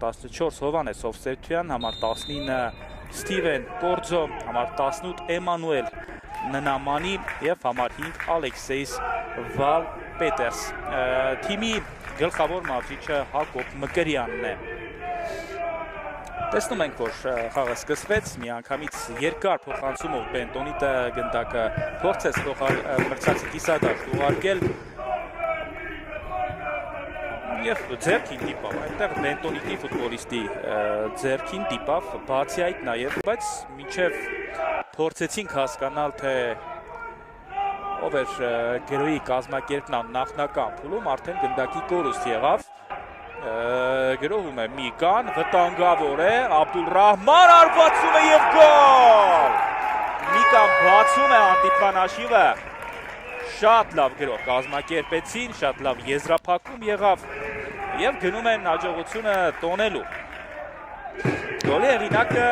14 Հովանես Հովսեփյան, համար 19 Ստիվեն Կորձո, համար 18 Էմանուել Ննամանի և համար 5 Ալեքսեյս Վալպետերս։ Թիմի գլխավոր մարզիչը Հակոբ Մկրյանն է։ Տեսնում ենք, որ խաղը սկսվեց, միանգամից երկար փոխանցումով Բենտոնիտը գնդակը փորձեց մրցակցի կիսադաշտ ուղարկել և ձեռքին դիպավ, այնտեղ Բենտոնիտի ֆուտբոլիստի ձեռքին դիպավ, բացի այդ նաև, բայց մինչև փորձեցինք հասկանալ, թե ով էր գրոյի կազմակերպնան նախնական փուլում, արդեն գնդակի կորուստ եղավ, գրոհում է Միկան, վտանգավոր է, Աբդուլռահման արվածում է և գոլ! Միկան բացում է հանդիպման հաշիվը, շատ լավ գրոհ կազմակերպեցին, շատ լավ եզրափակում եղավ և գնում են հաջողությունը տոնելու։ Գոլի հեղինակը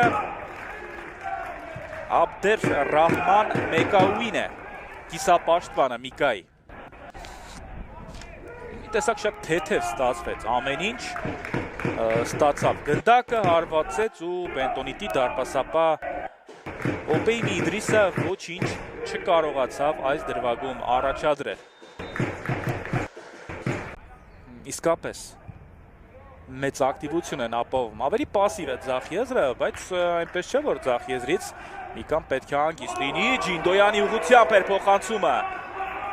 Աբդուլռահման Մեկաուին է, կիսապաշտպանը Միկայի։ Մի տեսակ շատ թեթև ստացվեց, ամեն ինչ ստացավ, գնդակը հարվածեց ու Բենտոնիտի դարպասապա Օպեյմի Իդրիսը ոչինչ չկարողացավ այս դրվագում առաջադրել։ Իսկապես մեծ ակտիվություն են ապահովում, ավելի պասիվ է ձախ եզրը, բայց այնպես չէ, որ ձախ եզրից Միկան պետք է հանգիստ լինի, Ջինդոյանի ուղղությամբ էր փոխանցումը,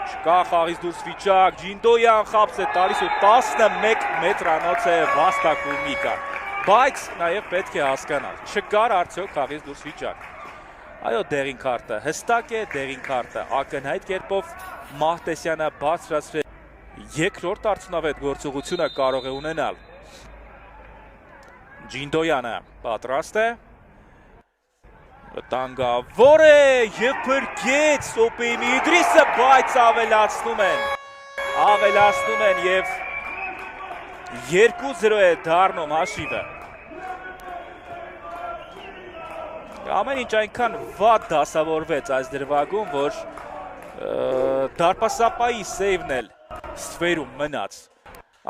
չկա խաղից դուրս վիճակ, Ջինդոյան խաբս է տալիս ու 11 մետրանոց է վաստակում Միկան, բայց նաև պետք է հասկանալ, չկար արդյոք խաղից դուրս վիճակ։ Այո, դեղին քարտը հստակ է, դեղին քարտը ակնհայտ կերպով Մահտեսյանը բարձրացրել, երկրորդ արդյունավետ գործողությունը կարող է ունենալ։ Ջինդոյանը պատրաստ է, վտանգավոր է և փրկեց Օպեյմի Իդրիսը, բայց ավելացնում են և 2-0 է դառնում հաշիվը։ Ամեն ինչ այնքան վատ դասավորվեց այս դրվագում, որ դարպասապայի սեյվն էլ ստվերում մնաց։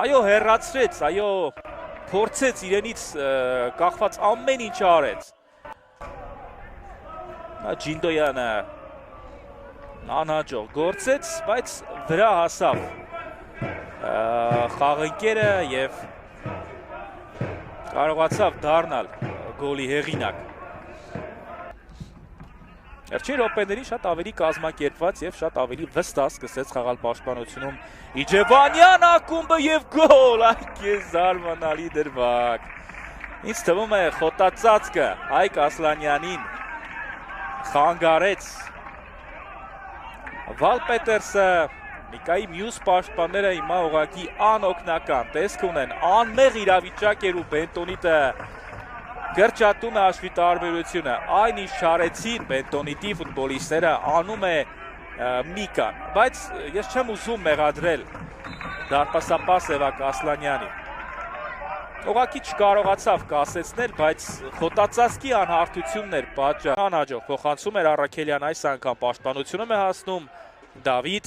Այո, հեռացրեց, այո, փորձեց իրենից կախված ամեն ինչ արեց։ Ջինդոյանը անհաջող գործեց, բայց վրա հասավ խաղընկերը և կարողացավ դառնալ գոլի հեղինակ։ Վերջին րոպեներին շատ ավելի կազմակերպված և շատ ավելի վստահ սկսեց խաղալ պաշտպանությունում Իջևանյան ակումբը և գոլ, այ քեզ զարմանալի դրվագ։ Ինձ թվում է խոտածածկը Հայկ Ասլանյանին խանգարեց Վալպետերսը, Միկայի մյուս պաշտպանները հիմա ուղղակի անօգնական տեսք ունեն, անմեղ իրավիճակ էր ու Բենտոնիտը կրճատում է հաշվի տարբերությունը, այն ինչ չարեցին Բենտոնիտի ֆուտբոլիստները անում է Միկան, բայց ես չեմ ուզում մեղադրել դարպասապա Սևակ Ասլանյանին։ Ուղղակի չկարողացավ կասեցնել, բայց խոտածածկի անհարթությունն էր պատճառ։ Անհաջող փոխանցում էր Առաքելյան, այս անգամ պաշտպանությունում է հասնում Դավիթ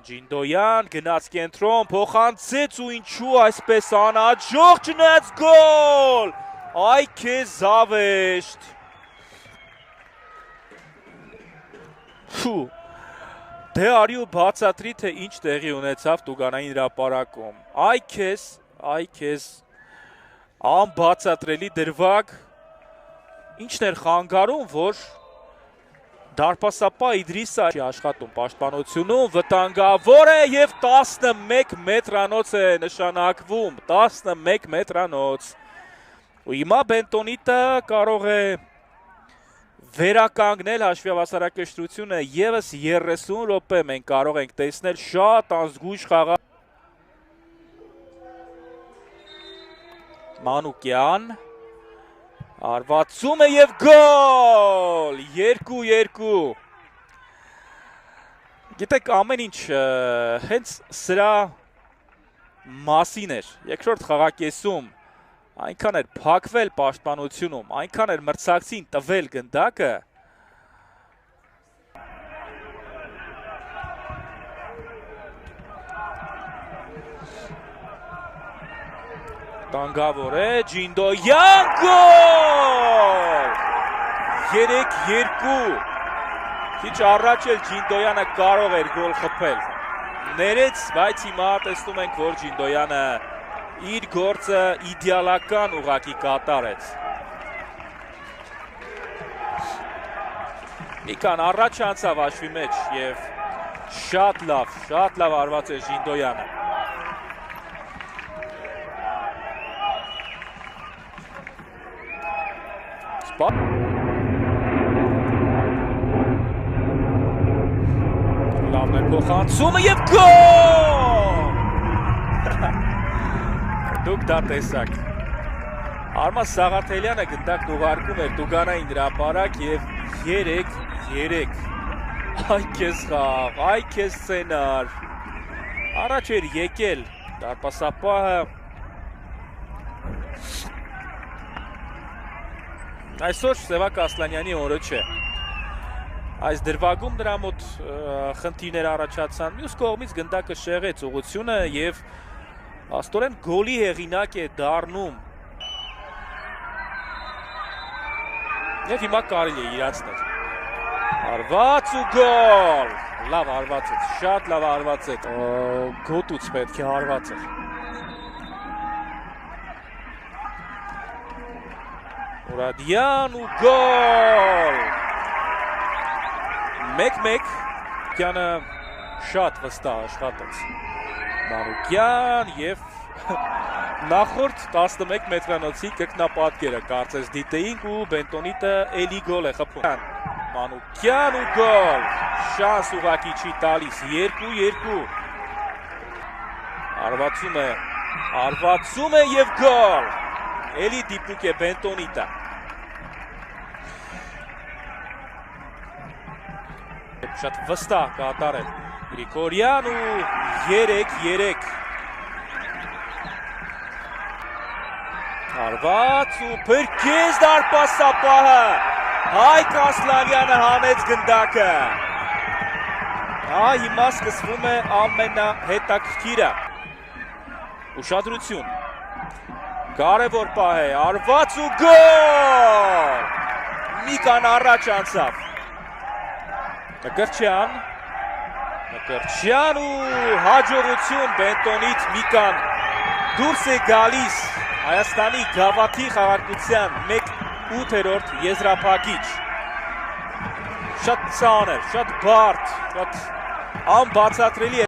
Ջինդոյան գնաց կենտրոն, փոխանցեց ու ինչու այսպես անհաջող չնայած գոլ, այ քեզ զավեշտ։ Դե արի ու բացատրի, թե ինչ տեղի ունեցավ Տուգանային հրապարակում, այ քեզ անբացատրելի դրվագ, ինչն էր խանգարում, որ դարպասապա Իդրիսը աշխատում պաշտպանությունում, վտանգավոր է և 11 մետրանոց է նշանակվում, 11 մետրանոց։ Ու հիմա Բենտոնիտը կարող է վերականգնել հաշվիավասարակշռությունը ևս 30 րոպե, մենք կարող ենք տեսնել շատ անզգույշ խաղ։ Մանուկյան արվածում է և գոլ, 2-2։ Գիտեք, ամեն ինչ հենց սրա մասին էր, երկրորդ խաղակեսում այնքան էր փակվել պաշտպանությունում, այնքան էր մրցակցին տվել գնդակը, Տանգավոր է Ջինդոյան, գոլ 3-2 քիչ առաջ էլ Ջինդոյանը կարող էր գոլ խփել ներեց, բայց հիմա տեսնում ենք, որ Ջինդոյանը իր գործը իդեալական ուղղակի կատարեց Միկան առաջ անցավ հաշվի մեջ եւ շատ լավ արված է Ջինդոյանը Լավն է փոխանցումը եւ գոլ Դուք դա տեսաք Արմաս Սաղաթելյանը գնդակն ուղարկում էր Տուգանային հրապարակ եւ 3-3 Այ քեզ խաղ, այ քեզ սցենար Առաջ էր եկել դարպասապահը Այսօր Սևակ Ասլանյանի օրը չէ Այս դրվագում նրա մոտ խնդիրներ առաջացան Մյուս կողմից գնդակը շեղեց ուղղությունը եւ աստորեն գոլի հեղինակ է դառնում Եվ հիմա կարելի է իրացնել Արված ու գոլ Լավ արված է, շատ լավ արված է Գոտուց պետք է արված է Մուրադյան ու գոլ 1-1 Կյանը շատ վստահ աշխատեց Մանուկյան եւ նախորդ 11 մետրանոցի կրկնապատկերը կարծես դիտեինք ու Բենտոնիտը էլի գոլ է խփում Մանուկյան ու գոլ շանս ուղակի չի տալիս 2-2 Արվածում է եւ գոլ Էլի դիպուկ է Բենտոնիտը Շատ վստահ կատարել Գրիգորյան ու 3-3 Արված ու փրկեց դարպասապահը Հայկ Ասլանյանը հանեց գնդակը Հիմա սկսվում է ամենահետաքրքիրը Ուշադրություն Կարևոր պահ է Արված ու գոլ Միկան առաջ անցավ Մկրտչյան ու հաջողություն Բենտոնից Միկան դուրս է գալիս Հայաստանի գավաթի խաղարկության 1/8 եզրափակիչ Շատ ծանր, շատ բարդ, շատ անբացատրելի